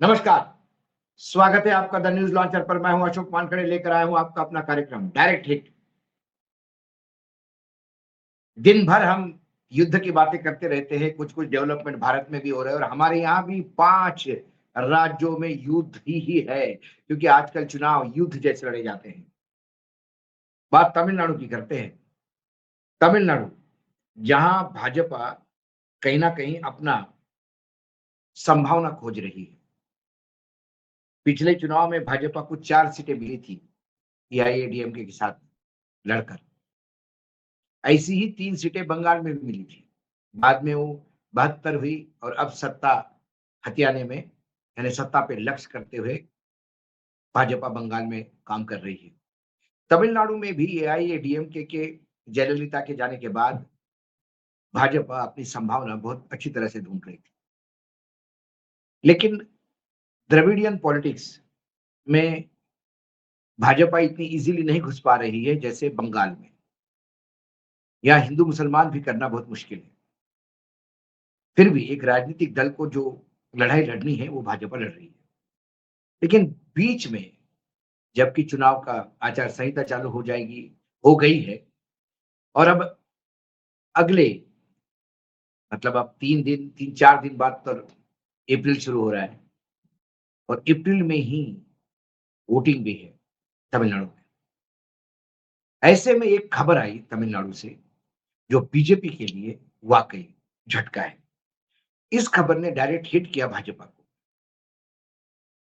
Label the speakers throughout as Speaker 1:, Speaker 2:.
Speaker 1: नमस्कार। स्वागत है आपका द न्यूज लॉन्चर पर। मैं हूं अशोक वानखेड़े, लेकर आया हूं आपका अपना कार्यक्रम डायरेक्ट हिट। दिन भर हम युद्ध की बातें करते रहते हैं। कुछ कुछ डेवलपमेंट भारत में भी हो रहे हैं और हमारे यहाँ भी 5 राज्यों में युद्ध ही है, क्योंकि आजकल चुनाव युद्ध जैसे लड़े जाते हैं। बात तमिलनाडु की करते हैं। तमिलनाडु, जहां भाजपा कहीं न कहीं अपना संभावना खोज रही है। पिछले चुनाव में भाजपा को 4 सीटें मिली थी एआईएडीएमके के साथ लड़कर। ऐसी ही 3 सीटें बंगाल में भी मिली थी। बाद में वो 72 हुई और अब सत्ता हथियाने में, यानी सत्ता पे लक्ष्य करते हुए भाजपा बंगाल में काम कर रही है। तमिलनाडु में भी एआईएडीएमके के जयललिता के जाने के बाद भाजपा अपनी संभावना बहुत अच्छी तरह से ढूंढ रही थी। लेकिन द्रविडियन पॉलिटिक्स में भाजपा इतनी इजीली नहीं घुस पा रही है जैसे बंगाल में। यहाँ हिंदू मुसलमान भी करना बहुत मुश्किल है। फिर भी एक राजनीतिक दल को जो लड़ाई लड़नी है वो भाजपा लड़ रही है। लेकिन बीच में जबकि चुनाव का आचार संहिता चालू हो जाएगी, हो गई है, और अब अगले मतलब अब 3-4 दिन बाद तो अप्रैल शुरू हो रहा है और अप्रैल में ही वोटिंग भी है तमिलनाडु में। ऐसे में एक खबर आई तमिलनाडु से जो बीजेपी के लिए वाकई झटका है। इस खबर ने डायरेक्ट हिट किया भाजपा को।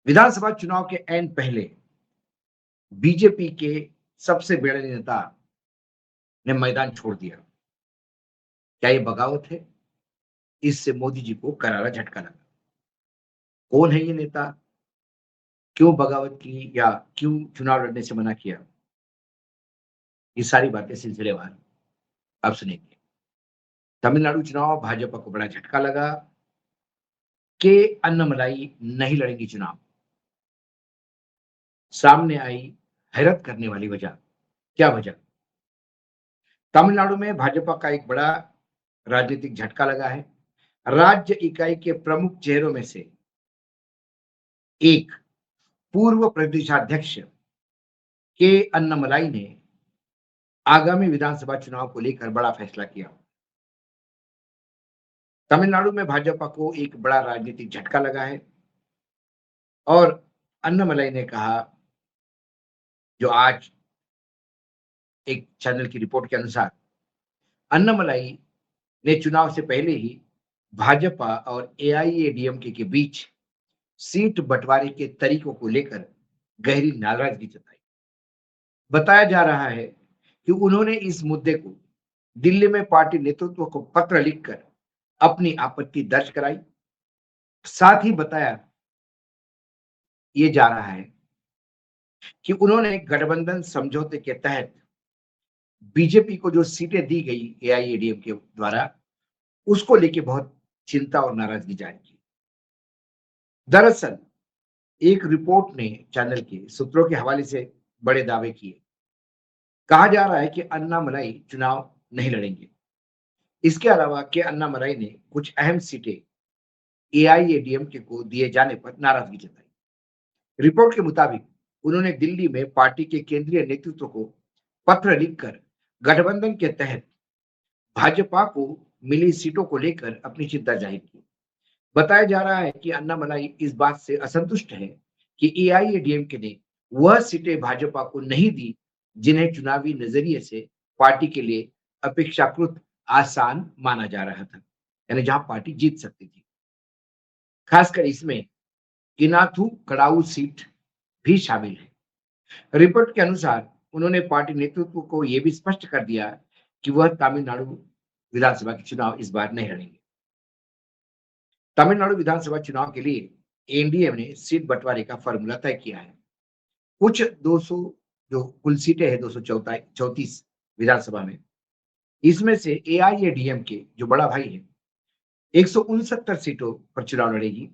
Speaker 1: विधानसभा चुनाव के ऐन पहले बीजेपी के सबसे बड़े नेता ने मैदान छोड़ दिया। क्या ये बगावत है? इससे मोदी जी को करारा झटका लगा। कौन है ये नेता? क्यों बगावत की या क्यों चुनाव लड़ने से मना किया? ये सारी बातें सिलसिलेवार आप सुनेंगे। तमिलनाडु चुनाव भाजपा को बड़ा झटका लगा कि अन्नामलाई नहीं लड़ेंगी चुनाव। सामने आई हैरत करने वाली वजह। क्या वजह? तमिलनाडु में भाजपा का एक बड़ा राजनीतिक झटका लगा है। राज्य इकाई के प्रमुख चेहरों में से एक पूर्व प्रदेशाध्यक्ष के अन्नामलाई ने आगामी विधानसभा चुनाव को लेकर बड़ा फैसला किया। तमिलनाडु में भाजपा को एक बड़ा राजनीतिक झटका लगा है और अन्नामलाई ने कहा, जो आज एक चैनल की रिपोर्ट के अनुसार, अन्नामलाई ने चुनाव से पहले ही भाजपा और एआईएडीएमके के बीच सीट बंटवारे के तरीकों को लेकर गहरी नाराजगी जताई। बताया जा रहा है कि उन्होंने इस मुद्दे को दिल्ली में पार्टी नेतृत्व को पत्र लिखकर अपनी आपत्ति दर्ज कराई। साथ ही बताया ये जा रहा है कि उन्होंने गठबंधन समझौते के तहत बीजेपी को जो सीटें दी गई एआईएडीएम के द्वारा, उसको लेके बहुत चिंता और नाराजगी जाहिर की। दरअसल एक रिपोर्ट ने चैनल के सूत्रों के हवाले से बड़े दावे किए। कहा जा रहा है कि अन्नामलाई चुनाव नहीं लड़ेंगे। इसके अलावा के अन्नामलाई ने कुछ अहम सीटें एआईएडीएमके को दिए जाने पर नाराजगी जताई। रिपोर्ट के मुताबिक उन्होंने दिल्ली में पार्टी के केंद्रीय नेतृत्व को पत्र लिखकर गठबंधन के तहत भाजपा को मिली सीटों को लेकर अपनी चिंता जाहिर की। बताया जा रहा है कि अन्नामलाई इस बात से असंतुष्ट है कि एआईएडीएमके ने वह सीटें भाजपा को नहीं दी जिन्हें चुनावी नजरिए से पार्टी के लिए अपेक्षाकृत आसान माना जा रहा था, यानी जहां पार्टी जीत सकती थी। खासकर इसमें किनाथू कड़ाऊ सीट भी शामिल है। रिपोर्ट के अनुसार उन्होंने पार्टी नेतृत्व को यह भी स्पष्ट कर दिया कि वह तमिलनाडु विधानसभा के चुनाव इस बार नहीं लड़ेंगे। तमिलनाडु विधानसभा चुनाव के लिए एनडीए ने सीट बंटवारे का फॉर्मूला तय किया है। कुछ 200 जो कुल सीटें हैं 234 विधानसभा में, इसमें से एआईएडीएम के जो बड़ा भाई है 169 सीटों पर चुनाव लड़ेगी,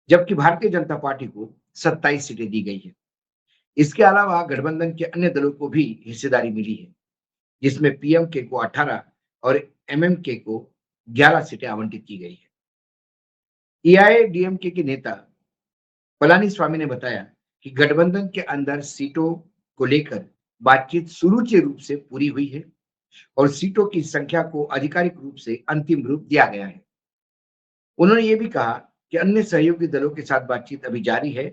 Speaker 1: जबकि भारतीय जनता पार्टी को 27 सीटें दी गई है। इसके अलावा गठबंधन के अन्य दलों को भी हिस्सेदारी मिली है, जिसमें पीएमके को 18 और एमएमके को 11 सीटें आवंटित की गई है। एआईएडीएमके के नेता पलानीस्वामी ने बताया कि गठबंधन के अंदर सीटों को लेकर बातचीत सुचारू रूप से पूरी हुई है और सीटों की संख्या को आधिकारिक रूप से अंतिम रूप दिया गया है। उन्होंने ये भी कहा कि अन्य सहयोगी दलों के साथ बातचीत अभी जारी है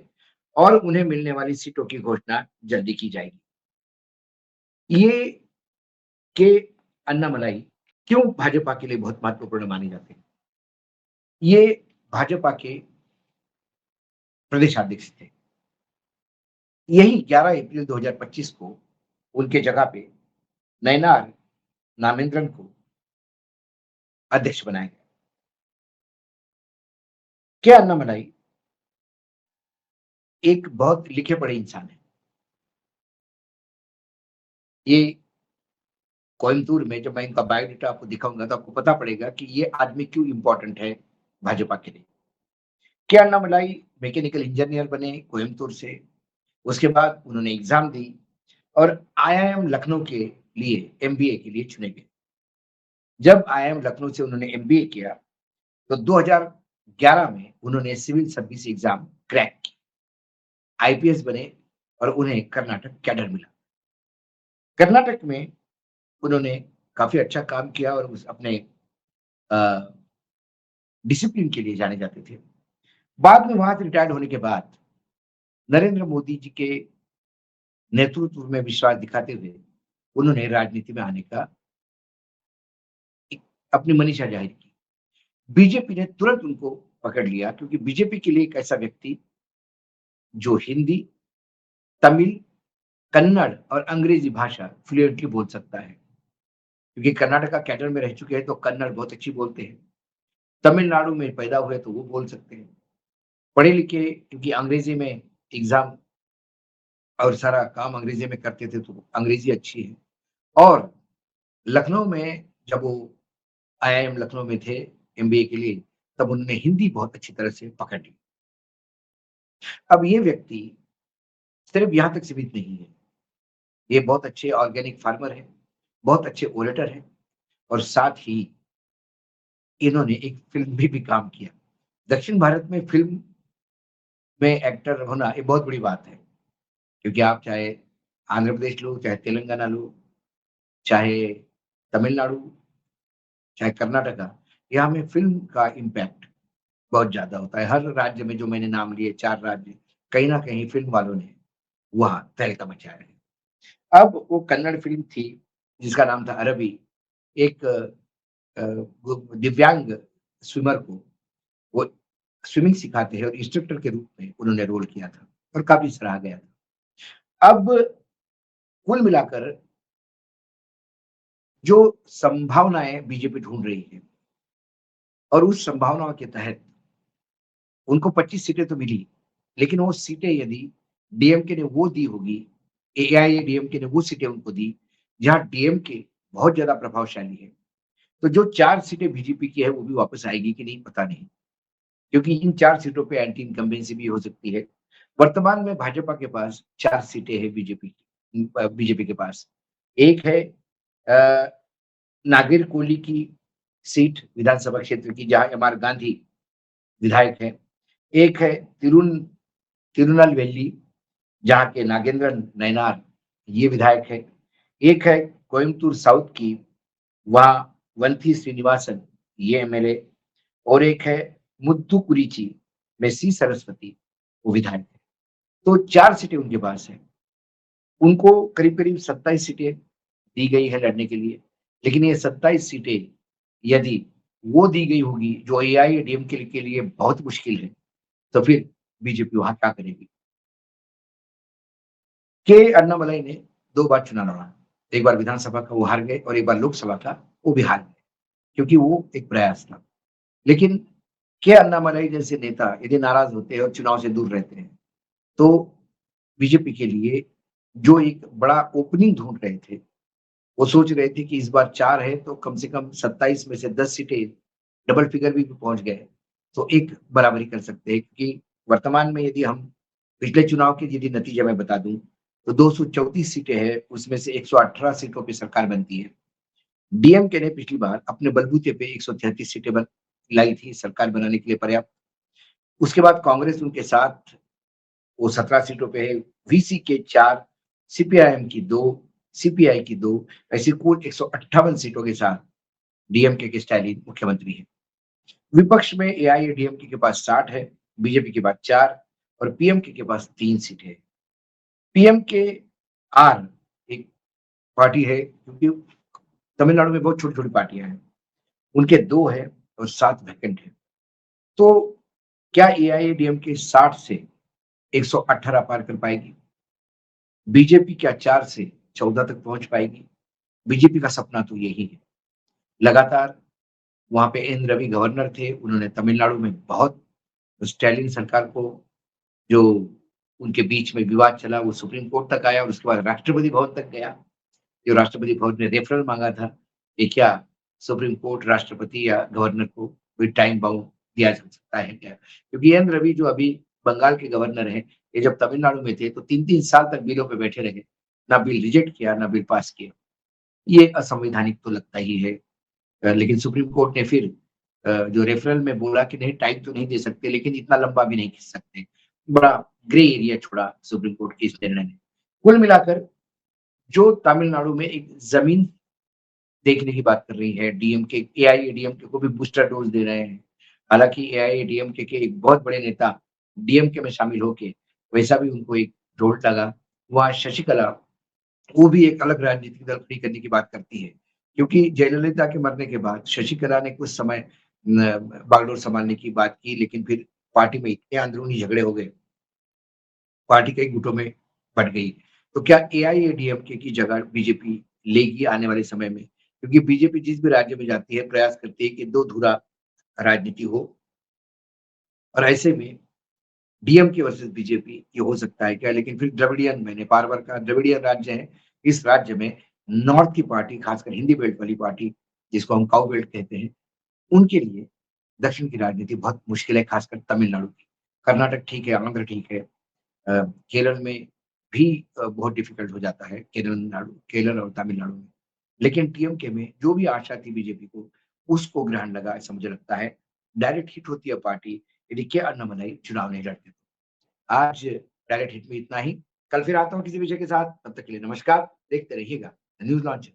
Speaker 1: और उन्हें मिलने वाली सीटों की घोषणा जल्दी की जाएगी। ये के अन्नामलाई क्यों भाजपा के लिए बहुत महत्वपूर्ण माने जाते हैं? ये भाजपा के प्रदेशाध्यक्ष थे। यही 11 अप्रैल 2025 को उनके जगह पे नयनार नागेंद्रन को अध्यक्ष बनाया गया। के अन्नामलाई एक बहुत लिखे पढ़े इंसान है। ये कोयंबटूर में जब मैं इनका बायोडाटा आपको दिखाऊंगा तो आपको पता पड़ेगा कि ये आदमी क्यों इंपॉर्टेंट है भाजपा के लिए। के अन्नामलाई मैकेनिकल इंजीनियर बने कोयंबटूर से। उसके बाद उन्होंने एग्जाम दी और आईआईएम लखनऊ के लिए एमबीए के लिए चुने गए। जब आईआईएम लखनऊ से उन्होंने एमबीए किया तो 2011 में उन्होंने सिविल सर्विस एग्जाम क्रैक की, आईपीएस बने और उन्हें कर्नाटक कैडर मिला। कर्नाटक में उन्होंने काफी अच्छा काम किया और उस अपने डिसिप्लिन के लिए जाने जाते थे। बाद में वहां से रिटायर्ड होने के बाद नरेंद्र मोदी जी के नेतृत्व में विश्वास दिखाते हुए उन्होंने राजनीति में आने का अपनी मनीषा जाहिर की। बीजेपी ने तुरंत उनको पकड़ लिया क्योंकि बीजेपी के लिए एक ऐसा व्यक्ति जो हिंदी, तमिल, कन्नड़ और अंग्रेजी भाषा फ्लुएंटली बोल सकता है, क्योंकि कर्नाटक का कैडर में रह चुके हैं तो कन्नड़ बहुत अच्छी बोलते हैं। तमिलनाडु में पैदा हुए तो वो बोल सकते हैं। पढ़े लिखे क्योंकि अंग्रेजी में एग्जाम और सारा काम अंग्रेजी में करते थे तो अंग्रेजी अच्छी है। और लखनऊ में जब वो आईआईएम लखनऊ में थे एमबीए के लिए, तब उन्होंने हिंदी बहुत अच्छी तरह से पकड़ ली। अब ये व्यक्ति सिर्फ यहाँ तक सीमित नहीं है, ये बहुत अच्छे ऑर्गेनिक फार्मर है, बहुत अच्छे ओरेटर है और साथ ही इन्होंने एक फिल्म भी काम किया। दक्षिण भारत में फिल्म में एक्टर होना ये बहुत बड़ी बात है, क्योंकि आप चाहे आंध्र प्रदेश लो, चाहे तेलंगाना लो, चाहे तमिलनाडु, चाहे कर्नाटका, यहाँ में फ़िल्म का इम्पैक्ट बहुत ज़्यादा होता है। हर राज्य में जो मैंने नाम लिए 4 राज्य, कहीं न कहीं फ़िल्म वालों ने वहाँ तहलका मचाया है। अब वो कन्नड़ फ़िल्म थी जिसका नाम था अरबी। एक वो दिव्यांग स्विमर को वो स्विमिंग सिखाते हैं और इंस्ट्रक्टर के रूप में उन्होंने रोल किया था और काफ़ी सराहा गया था। अब कुल मिलाकर जो संभावनाएँ बीजेपी ढूँढ रही है और उस संभावनाओं के तहत उनको 25 सीटें तो मिली, लेकिन वो सीटें यदि डीएमके ने वो दी होगी, एआईएडीएमके ने वो सीटें उनको दी, जहाँ डीएमके बहुत ज़्यादा प्रभावशाली है। तो जो 4 सीटें बीजेपी की है, वो भी वापस आएगी कि नहीं पता नहीं, क्योंकि इन 4 सीटों पे एंटी इनकम्बेंसी भी हो सकती है। वर्तमान में भाजपा के पास 4 सीटें हैं बीजेपी के पास। एक है अ, नागरकोइली की सीट विधानसभा क्षेत्र की जहाँ एमआर गांधी विधायक हैं। एक है तिरुनेलवेली जहाँ के नागेंद्रन नयनार ये विधायक है। एक है कोयंबटूर साउथ की, वहाँ वंथी श्रीनिवासन ये एमएलए और एक है मुथुकुरिची में सी सरस्वती वो विधायक है। तो 4 सीटें उनके पास हैं। उनको करीब-करीब 27 सीटें दी गई है लड़ने के लिए, लेकिन ये 27 सीटें यदि वो दी गई होगी जो एआईएडीएमके के लिए बहुत मुश्किल है, तो फिर बीजेपी वहाँ क्या करेगी? के अन्नामलाई ने 2 बार चुनाव लड़ा। एक बार विधानसभा का वो हार गए और एक बार लोकसभा का वो भी हार गए, क्योंकि वो एक प्रयास था। लेकिन के अन्नामलाई जैसे नेता यदि नाराज़ होते हैं और चुनाव से दूर रहते हैं, तो बीजेपी के लिए जो एक बड़ा ओपनिंग ढूँढ रहे थे, वो सोच रहे थे कि इस बार 4 है तो कम से कम 27 में से 10 सीटें डबल फिगर भी पहुँच गए, तो एक बराबरी कर सकते हैं, क्योंकि वर्तमान में यदि हम पिछले चुनाव के यदि नतीजे मैं बता दूँ, तो 234 सीटें हैं, उसमें से 118 सीटों पे सरकार बनती है। डीएमके ने पिछली बार अपने बलबूते पे 133 सीटें लाई थी सरकार बनाने के लिए पर्याप्त। उसके बाद कांग्रेस उनके साथ वो 17 सीटों पे है, वीसी के 4, सीपीआईएम की 2, सीपीआई की 2, ऐसी कुल 158 सीटों के साथ डीएमके के स्टालिन मुख्यमंत्री हैं। विपक्ष में एआईएडीएमके के पास 60 है, बीजेपी के पास 4 और पीएमके के पास 3 सीट है। पीएमके आर एक पार्टी है, क्योंकि तमिलनाडु में बहुत छोटी-छोटी पार्टियाँ हैं। उनके 2 है और 7 वैकेंट है। तो क्या एआईएडीएमके 60 से 118 पार कर पाएगी? बीजेपी क्या 4 से 14 तक पहुँच पाएगी? बीजेपी का सपना तो यही है। लगातार वहाँ पे एन रवि गवर्नर थे, उन्होंने तमिलनाडु में बहुत स्टालिन सरकार को जो उनके बीच में विवाद चला वो सुप्रीम कोर्ट तक आया और उसके बाद राष्ट्रपति भवन तक गया। जो राष्ट्रपति भवन ने रेफरल माँगा था कि क्या सुप्रीम कोर्ट राष्ट्रपति या गवर्नर को कोई टाइम बाउंड दिया जा सकता है क्या? क्योंकि एन रवि जो अभी बंगाल के गवर्नर हैं, ये जब तमिलनाडु में थे तो 3-3 साल तक बिलों पे बैठे रहे। ना बिल रिजेक्ट किया, ना बिल पास किया। ये असंवैधानिक तो लगता ही है। लेकिन सुप्रीम कोर्ट ने फिर जो रेफरल में बोला कि नहीं टाइम तो नहीं दे सकते, लेकिन इतना लंबा भी नहीं खींच सकते। बड़ा ग्रे एरिया छोड़ा सुप्रीम कोर्ट के इस निर्णय ने। कुल मिलाकर जो तमिलनाडु में एक ज़मीन देखने की बात कर रही है, डीएमके एआईएडीएमके को भी बूस्टर डोज़ दे रहे हैं। हालाँकि एआईएडीएमके के एक बहुत बड़े नेता डीएमके में शामिल होके वैसा भी उनको एक जोल्ट लगा। वहाँ शशिकला वो भी एक अलग राजनीतिक दल खड़ी करने की बात करती है। क्योंकि जयललिता के मरने के बाद शशिकला ने कुछ समय बागडोर सँभालने की बात की, लेकिन फिर पार्टी में इतने अंदरूनी झगड़े हो गए, पार्टी कई गुटों में बँट गई। तो क्या एआईएडीएमके की जगह बीजेपी लेगी आने वाले समय में? क्योंकि बीजेपी जिस भी राज्य में जाती है, प्रयास करती है कि दो-धुरा राजनीति हो और ऐसे में डीएमके वर्सेस बीजेपी ये हो सकता है क्या? लेकिन फिर द्रविडियन में नेपाल का द्रविडियन राज्य है, इस राज्य में नॉर्थ की पार्टी खासकर हिंदी बेल्ट वाली पार्टी, जिसको हम काऊ बेल्ट कहते हैं, उनके लिए दक्षिण की राजनीति बहुत मुश्किल है, खासकर तमिलनाडु की। कर्नाटक ठीक है, आंध्र ठीक है, केरल में भी बहुत डिफिकल्ट हो जाता है, केरल और तमिलनाडु में। लेकिन टीएमके में जो भी आशा थी बीजेपी को, उसको ग्रहण लगा ऐसा मुझे लगता है। डायरेक्ट हिट होती है पार्टी, यदि के अन्नामलाई चुनाव नहीं लड़ते। आज डायरेक्ट हिट में इतना ही। कल फिर आता हूँ किसी विषय के साथ, तब तक के लिए नमस्कार। देखते रहिएगा न्यूज़ लॉन्च।